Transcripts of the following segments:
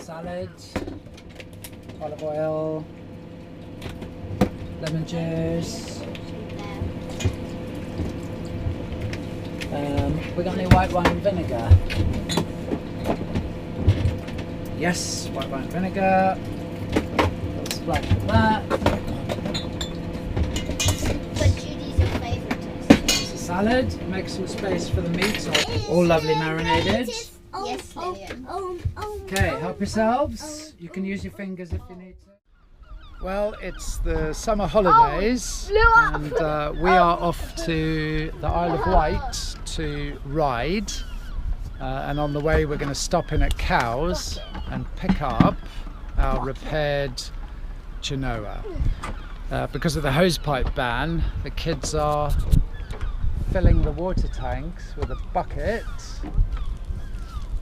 salad, olive oil, lemon juice. We got any white wine vinegar? Yes, white wine vinegar. Little splash of that. But Judy's your favourite. There's the salad. Make some space for the meat. All lovely marinated. Yes, Lillian. Okay, help yourselves. You can use your fingers if you need to. Well, it's the summer holidays and we are off to the Isle of Wight to Ryde, and on the way we're going to stop in at Cowes and pick up our repaired Genoa. Because of the hosepipe ban, the kids are filling the water tanks with a bucket,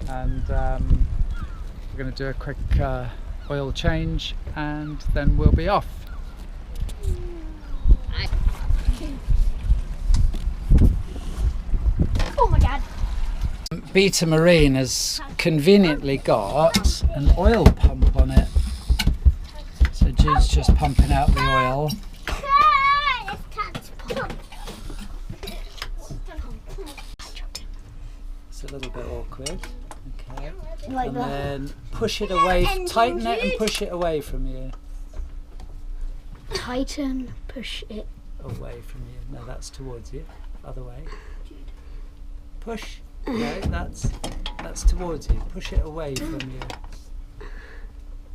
and we're going to do a quick oil change and then we'll be off. Oh my god. Beta Marine has conveniently got an oil pump on it. So Jude's just pumping out the oil. It's a little bit awkward. Okay. Like And that. then push it away, tighten it and push it away from you. Tighten, push it. Away from you. No, that's towards you. Other way. Push. No, that's towards you. Push it away from you.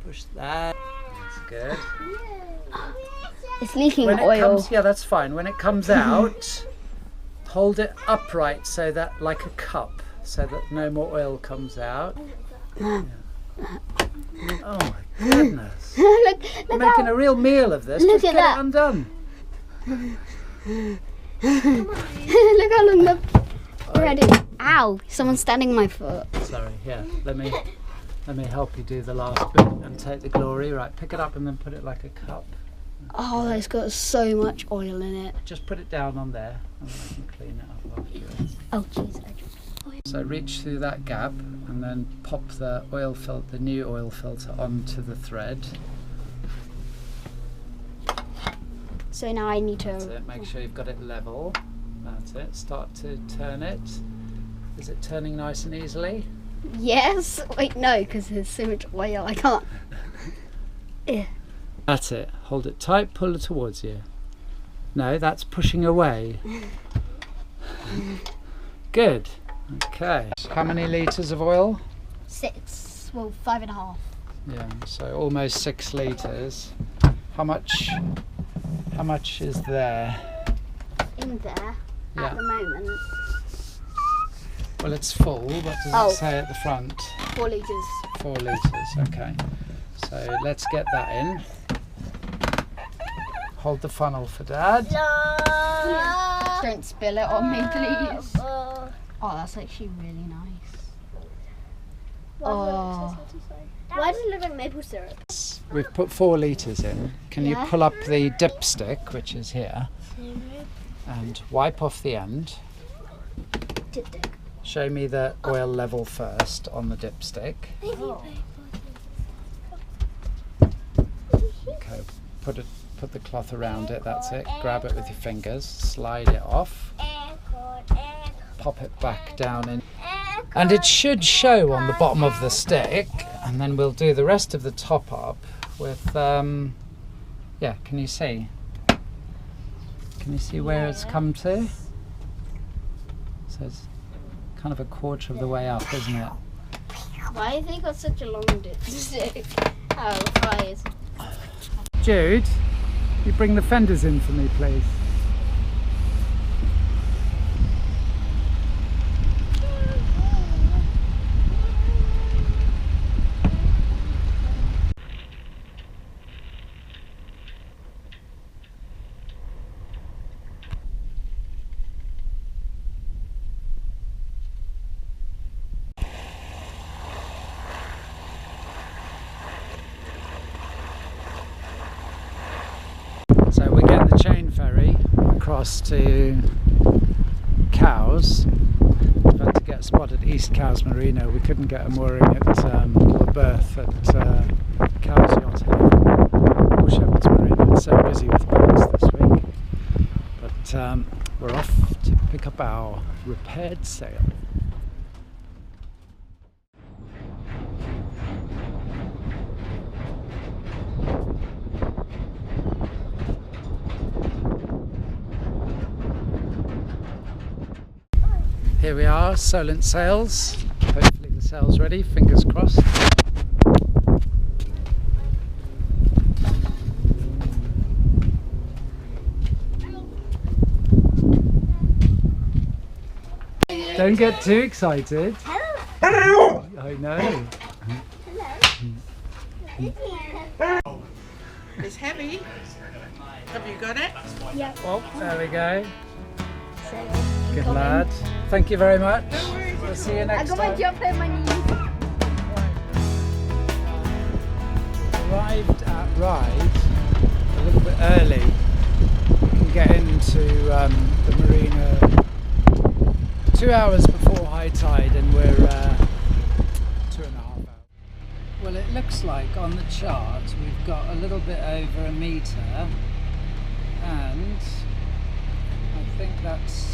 Push that. That's good. It's leaking When it oil. comes, yeah, that's fine. When it comes out, hold it upright so that, like a cup, so that no more oil comes out. Yeah. Oh my goodness! look You're making a real meal of this. Look Just at get that. it undone. Look how long the already. Ow! Someone's standing on my foot. Sorry. Yeah. Let me help you do the last bit and take the glory. Right. Pick it up and then put it like a cup. Oh, it's got so much oil in it. Just put it down on there, and then I can clean it up afterwards. Oh jeez. So reach through that gap and then pop the oil filter, the new oil filter, onto the thread. So now I need That's to. it. Make sure you've got it level. That's it. Start to turn it. Is it turning nice and easily? Yes. Wait, no, because there's so much oil. I can't. Yeah. That's it. Hold it tight. Pull it towards you. No, that's pushing away. Good. Okay. How many litres of oil? 6. Well, 5.5. Yeah. So almost 6 litres. How much is there? In there Yeah. at the moment. Well, it's full. What does Oh. it say at the front? 4 litres. 4 litres. Okay. So let's get that in. Hold the funnel for Dad. Don't spill it on me, please. Oh, that's actually really nice. Oh. Why does it look like maple syrup? We've put 4 litres in. Can you Yeah. pull up the dipstick, which is here, and wipe off the end? Show me the oil level first on the dipstick. Okay, put the cloth around it, that's it. Grab it with your fingers, slide it off, pop it back down in. And it should show on the bottom of the stick, and then we'll do the rest of the top up with, yeah, can you see? Can you see where it's come to? So it's kind of a quarter of the way up, isn't it? Why have they got such a long dipstick? Oh, fries. Jude, you bring the fenders in for me, please. So we're getting the chain ferry across to Cowes. We've had to get spot at East Cowes Marina. We couldn't get a mooring at or a berth at Cowes Yacht Haven or Shepherd's Marina. It's so busy with boats this week. But we're off to pick up our repaired sail. Here we are, Solent Sails. Hopefully the sail's ready, fingers crossed. Don't get too excited. Hello. I know. Hello. It's heavy. Have you got it? Yep. Oh, there we go. Good lad. Thank you very much. No worries. We'll see you next I got time. my jump in my knees. Arrived at Ryde a little bit early. We can get into the marina 2 hours before high tide, and we're 2.5 hours. Well, it looks like on the chart we've got a little bit over a metre, and I think that's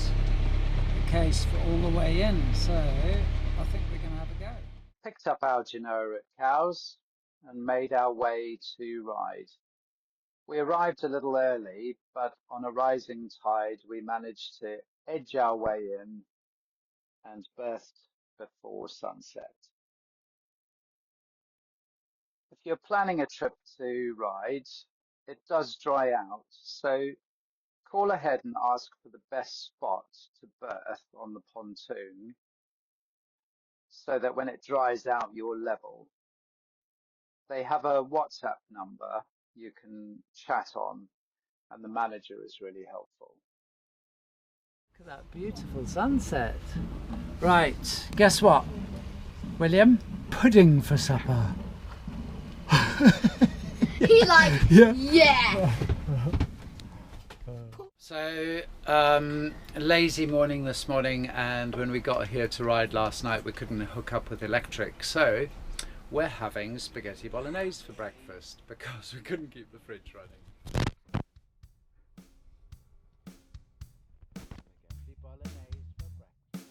the case for all the way in, so I think we're going to have a go. Picked up our Genoa at Cowes and made our way to Ryde. We arrived a little early, but on a rising tide we managed to edge our way in and berthed before sunset. If you're planning a trip to Ryde, it does dry out, so call ahead and ask for the best spot to berth on the pontoon so that when it dries out you're level. They have a WhatsApp number you can chat on, and the manager is really helpful. Look at that beautiful sunset. Right, guess what, William? Pudding for supper. He like, yeah. So, lazy morning this morning, and when we got here to Ryde last night we couldn't hook up with electric, so we're having spaghetti bolognese for breakfast because we couldn't keep the fridge running. Spaghetti bolognese for breakfast.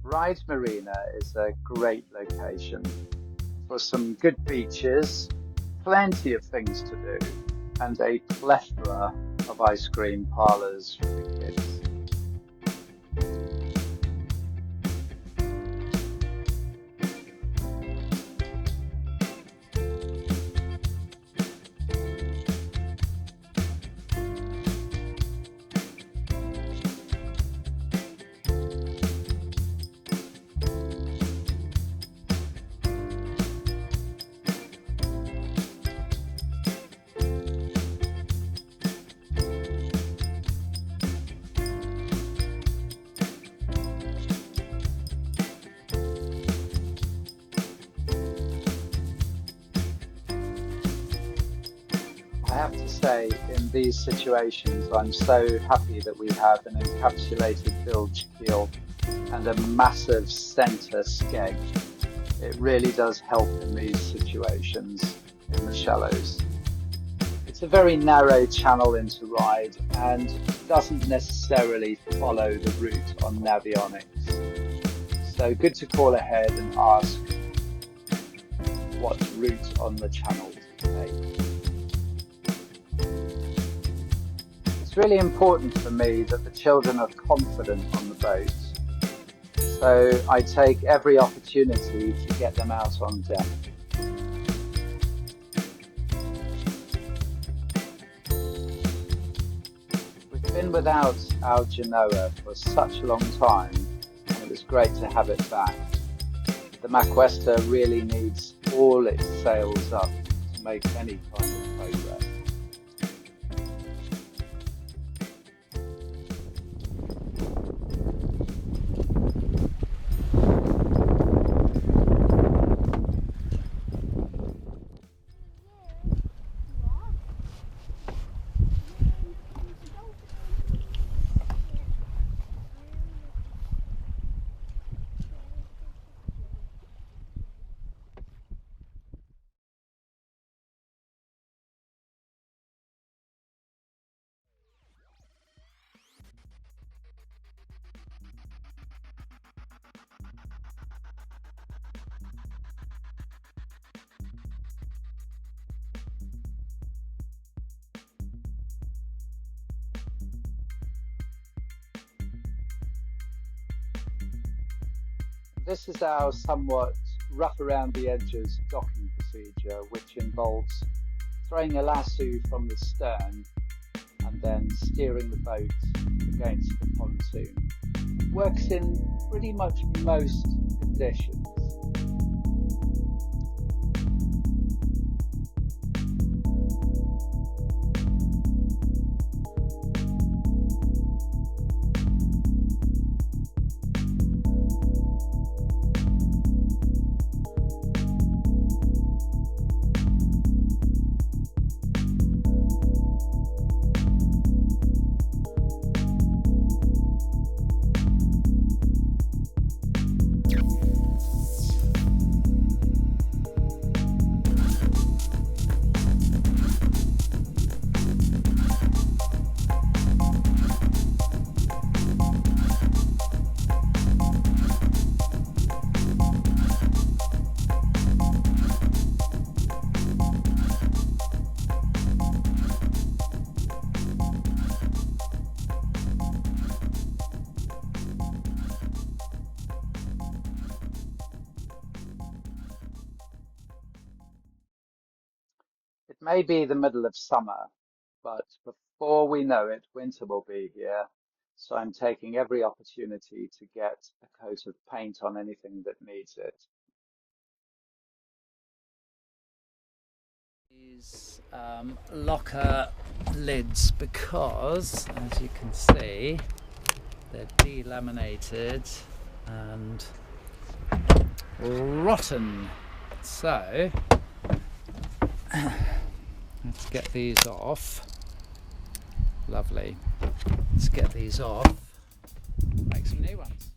Ryde Marina is a great location for some good beaches, plenty of things to do, and a plethora of ice cream parlours for the kids. I have to say, in these situations, I'm so happy that we have an encapsulated bilge keel and a massive centre skeg. It really does help in these situations in the shallows. It's a very narrow channel into Ryde and doesn't necessarily follow the route on Navionics. So good to call ahead and ask what route on the channel to take. It's really important for me that the children are confident on the boat, so I take every opportunity to get them out on deck. We've been without our Genoa for such a long time, and it was great to have it back. The Macuesta really needs all its sails up to make any kind of progress. This is our somewhat rough around the edges docking procedure, which involves throwing a lasso from the stern and then steering the boat against the pontoon. Works in pretty much most conditions. It may be the middle of summer, but before we know it, winter will be here. So I'm taking every opportunity to get a coat of paint on anything that needs it. These locker lids, because as you can see, they're delaminated and rotten. So let's get these off. Lovely. Let's get these off. Make some new ones.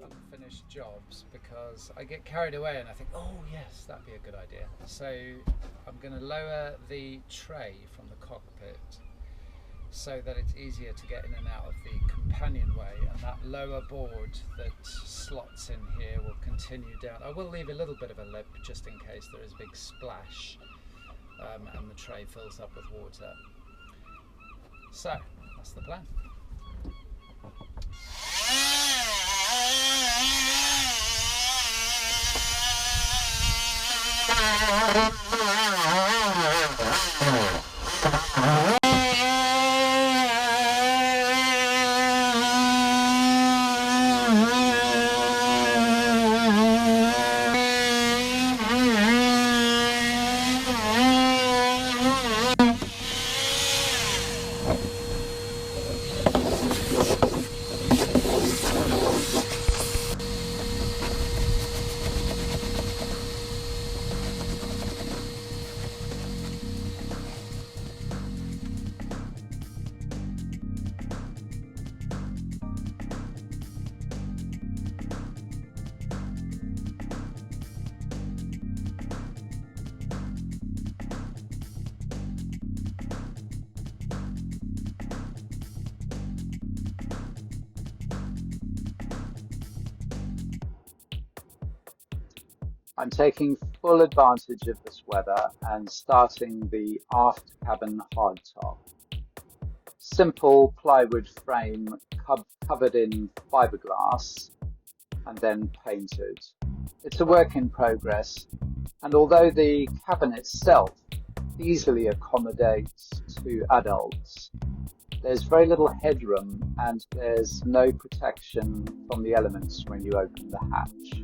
Unfinished jobs because I get carried away and I think, oh yes, that'd be a good idea. So I'm going to lower the tray from the cockpit so that it's easier to get in and out of the companionway, and that lower board that slots in here will continue down. I will leave a little bit of a lip just in case there is a big splash and the tray fills up with water. So that's the plan. I'm taking full advantage of this weather and starting the aft cabin hardtop. Simple plywood frame covered in fiberglass and then painted. It's a work in progress, and although the cabin itself easily accommodates 2 adults, there's very little headroom and there's no protection from the elements when you open the hatch.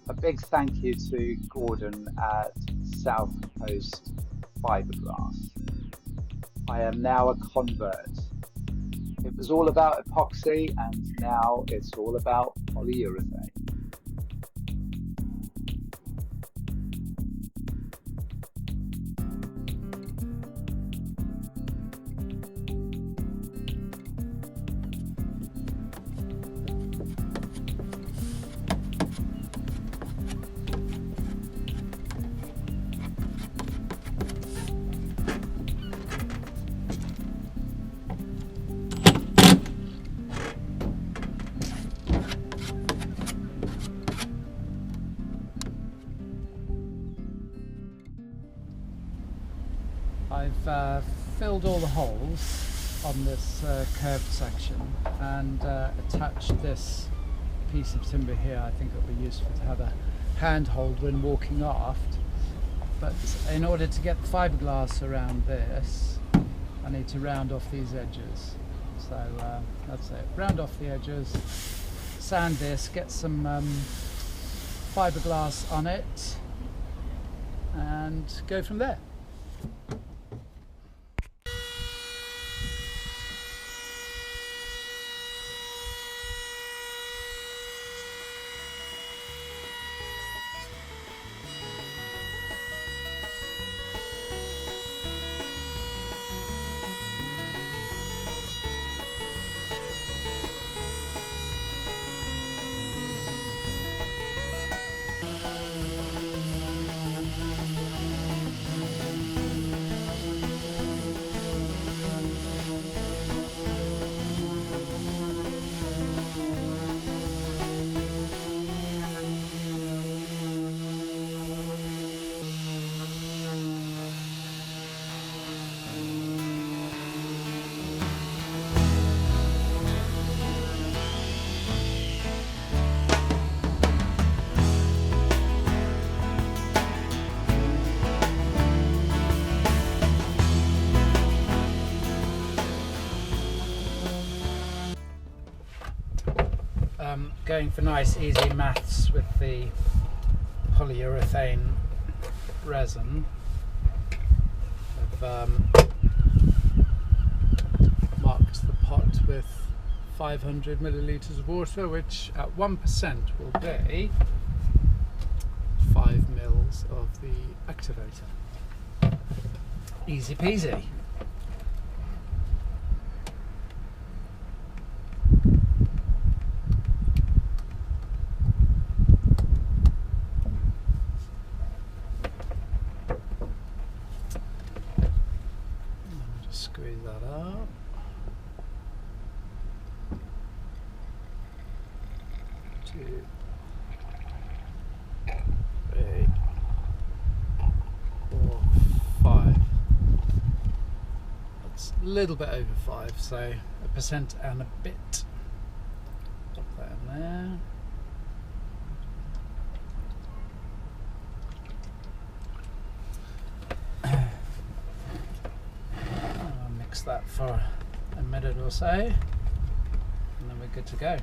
A big thank you to Gordon at South Coast Fibreglass. I am now a convert. It was all about epoxy and now it's all about polyurethane. I've filled all the holes on this curved section and attached this piece of timber here. I think it'll be useful to have a handhold when walking aft, but in order to get the fiberglass around this I need to round off these edges, so that's it, round off the edges, sand this, get some fiberglass on it and go from there. going for nice easy maths with the polyurethane resin. I've marked the pot with 500 millilitres of water, which at 1% will be 5 mils of the activator. Easy peasy. Just squeeze that up. Two, three, 4, 5. That's a little bit over 5, so 1% and a bit. Pop that in there. I'll mix that for a minute or so, and then we're good to go.